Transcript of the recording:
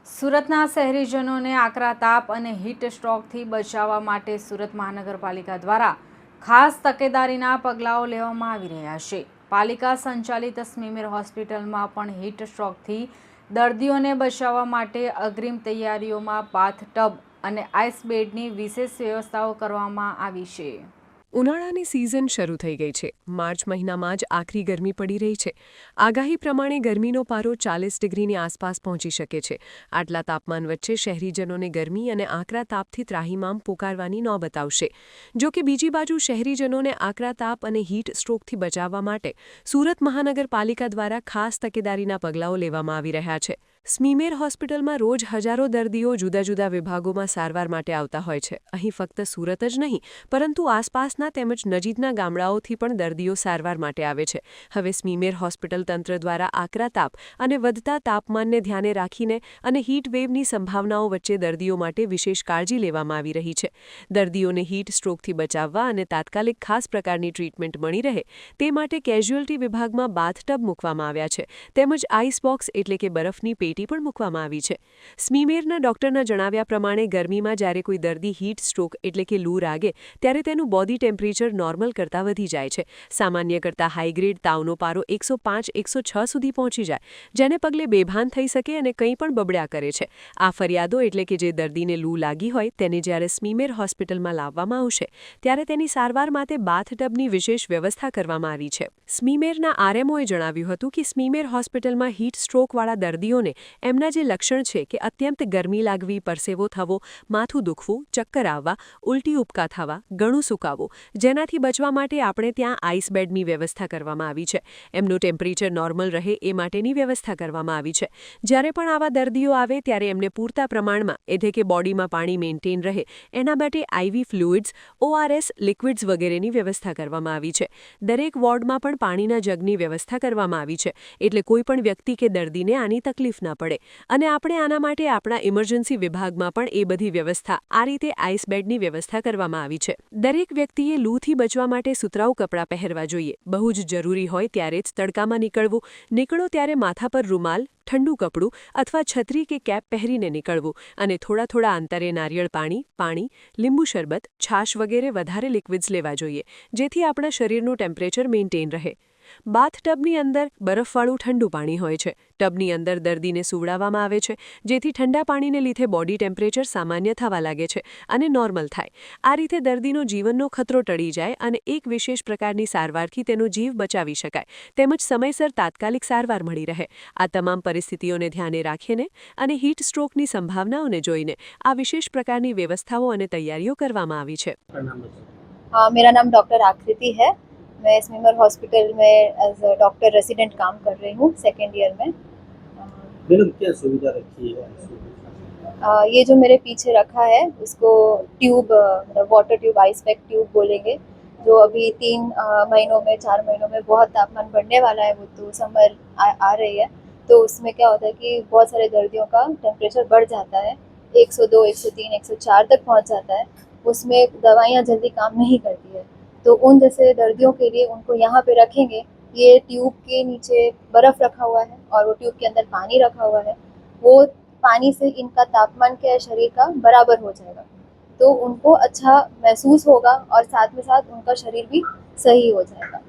સુરતના શહેરીજનોને આકરા તાપ અને હીટ સ્ટ્રોકથી બચાવવા માટે સુરત મહાનગરપાલિકા દ્વારા ખાસ તકેદારીના પગલાઓ લેવામાં આવી રહ્યા છે। પાલિકા સંચાલિત સ્મીમેર હોસ્પિટલમાં પણ હીટ સ્ટ્રોકથી દર્દીઓને બચાવવા માટે અગ્રિમ તૈયારીઓમાં બાથ ટબ અને આઈસ બેડની વિશેષ વ્યવસ્થાઓ કરવામાં આવી છે। ઉનાળાની સિઝન શરૂ થઈ ગઈ છે। માર્ચ મહિનામાં જ આકરી ગરમી પડી રહી છે। આગાહી પ્રમાણે ગરમીનો પારો 40 ડિગ્રીની આસપાસ પહોંચી શકે છે। આટલા તાપમાન વચ્ચે શહેરીજનોને ગરમી અને આકરા તાપથી ત્રાહિમામ પુકારવાની નોબત આવશે। જો કે બીજી બાજુ શહેરીજનોને આકરા તાપ અને હીટ સ્ટ્રોકથી બચાવવા માટે સુરત મહાનગરપાલિકા દ્વારા ખાસ તકેદારીના પગલાઓ લેવામાં આવી રહ્યા છે। સ્મીમેર હોસ્પિટલમાં રોજ હજારો દર્દીઓ જુદા જુદા વિભાગોમાં સારવાર માટે આવતા હોય છે। અહીં ફક્ત સુરત જ નહીં પરંતુ આસપાસના તેમજ નજીકના ગામડાઓથી પણ દર્દીઓ સારવાર માટે આવે છે। હવે સ્મીમેર હોસ્પિટલ તંત્ર દ્વારા આકરા તાપ અને વધતા તાપમાનને ધ્યાને રાખીને અને હીટ વેવની સંભાવનાઓ વચ્ચે દર્દીઓ માટે વિશેષ કાળજી લેવામાં આવી રહી છે। દર્દીઓને હીટ સ્ટ્રોકથી બચાવવા અને તાત્કાલિક ખાસ પ્રકારની ટ્રીટમેન્ટ મળી રહે તે માટે કેઝ્યુઅલ્ટી વિભાગમાં બાથટબ મૂકવામાં આવ્યા છે તેમજ આઈસ બોક્સ એટલે કે બરફની પેટી પણ મૂકવામાં આવી છે। સ્મીમેરના ડોક્ટરના જણાવ્યા પ્રમાણે ગરમીમાં જ્યારે કોઈ દર્દી હીટ સ્ટ્રોક એટલે કે લૂ લાગે ત્યારે તેનું બોડી ટેમ્પરેચર નોર્મલ કરતાં વધી જાય છે। સામાન્ય કરતાં હાઈગ્રેડ તાવનો પારો 105-106 સુધી પહોંચી જાય, જેને પગલે બેભાન થઈ શકે અને કંઈ પણ બબડ્યા કરે છે। આ ફરિયાદો એટલે કે જે દર્દીને લૂ લાગી હોય તેને જ્યારે સ્મીમેર હોસ્પિટલમાં લાવવામાં આવશે ત્યારે તેની સારવાર માટે બાથટબની વિશેષ વ્યવસ્થા કરવામાં આવી છે। સ્મીમેરના આરએમઓએ જણાવ્યું હતું કે સ્મીમેર હોસ્પિટલમાં હીટ સ્ટ્રોકવાળા દર્દીઓને એમના જે લક્ષણ છે કે અત્યંત ગરમી લાગવી, પરસેવો થવો, માથું દુખવું, ચક્કર આવવા, ઉલટી ઉપકા થવા, ગળું સુકાવવું, જેનાથી બચવા માટે આપણે ત્યાં આઈસ બેડની વ્યવસ્થા કરવામાં આવી છે। એમનું ટેમ્પરેચર નોર્મલ રહે એ માટેની વ્યવસ્થા કરવામાં આવી છે। જ્યારે પણ આવા દર્દીઓ આવે ત્યારે એમને પૂરતા પ્રમાણમાં એટલે કે બોડીમાં પાણી મેન્ટેન રહે એના માટે આઈવી ફ્લુઇડ્સ, ઓઆરએસ લિક્વિડ્સ વગેરેની વ્યવસ્થા કરવામાં આવી છે। દરેક વોર્ડમાં પણ પાણીના જગની વ્યવસ્થા કરવામાં આવી છે એટલે કોઈ પણ વ્યક્તિ કે દર્દીને આની તકલીફ ના પડે અને આપણે આના માટે આપણા ઇમરજન્સી વિભાગમાં પણ એ બધી વ્યવસ્થા આ રીતે આઈસ બેડની વ્યવસ્થા કરવામાં આવી છે। દરેક વ્યક્તિએ લૂથી બચવા માટે સુતરાઉ કપડાં પહેરવા જોઈએ। બહુ જ જરૂરી હોય ત્યારે જ તડકામાં નીકળવું। નીકળો ત્યારે માથા પર રૂમાલ, ઠંડુ કપડું અથવા છત્રી કે કેપ પહેરીને નીકળવું અને થોડા અંતરે નારિયેળ પાણી, લીંબુ શરબત, છાશ વગેરે વધારે લિક્વિડ્સ લેવા જોઈએ જેથી આપણા શરીરનું ટેમ્પરેચર મેન્ટેન રહે। બાથટબની અંદર બરફવાળું ઠંડુ પાણી હોય છે। ટબની અંદર દર્દીને સુવડાવવામાં આવે છે જેથી ઠંડા પાણીને લીધે બોડી ટેમ્પરેચર સામાન્ય થવા લાગે છે અને નોર્મલ થાય। આ રીતે દર્દીનો જીવનનો ખતરો ટળી જાય અને એક વિશેષ પ્રકારની સારવારથી તેનો જીવ બચાવી શકાય તેમજ સમયસર તાત્કાલિક સારવાર મળી રહે। આ તમામ પરિસ્થિતિઓને ધ્યાને રાખીને અને હીટ સ્ટ્રોકની સંભાવનાઓને જોઈને આ વિશેષ પ્રકારની વ્યવસ્થાઓ અને તૈયારીઓ કરવામાં આવી છે। मेरा नाम डॉक्टर आकृति है। मैं स्मीमर हॉस्पिटल में एज अ डॉक्टर रेसिडेंट काम कर रही हूँ, सेकेंड ईयर में। मैडम क्या सुविधा रखी है? ये जो मेरे पीछे रखा है उसको tube, water tube, ice pack tube बोलेंगे। जो अभी 3 महीनों में 4 महीनों में बहुत तापमान बढ़ने वाला है, वो तो समर आ रही है, तो उसमें क्या होता है कि बहुत सारे दर्दियों का टेम्परेचर बढ़ जाता है, 102, 103, 104 तक पहुंच जाता है। उसमें दवाइयाँ जल्दी काम नहीं करती है, तो उन जैसे दर्दियों के लिए उनको यहाँ पे रखेंगे। ये ट्यूब के नीचे बर्फ़ रखा हुआ है और वो ट्यूब के अंदर पानी रखा हुआ है। वो पानी से इनका तापमान क्या है शरीर का बराबर हो जाएगा, तो उनको अच्छा महसूस होगा और साथ में साथ उनका शरीर भी सही हो जाएगा।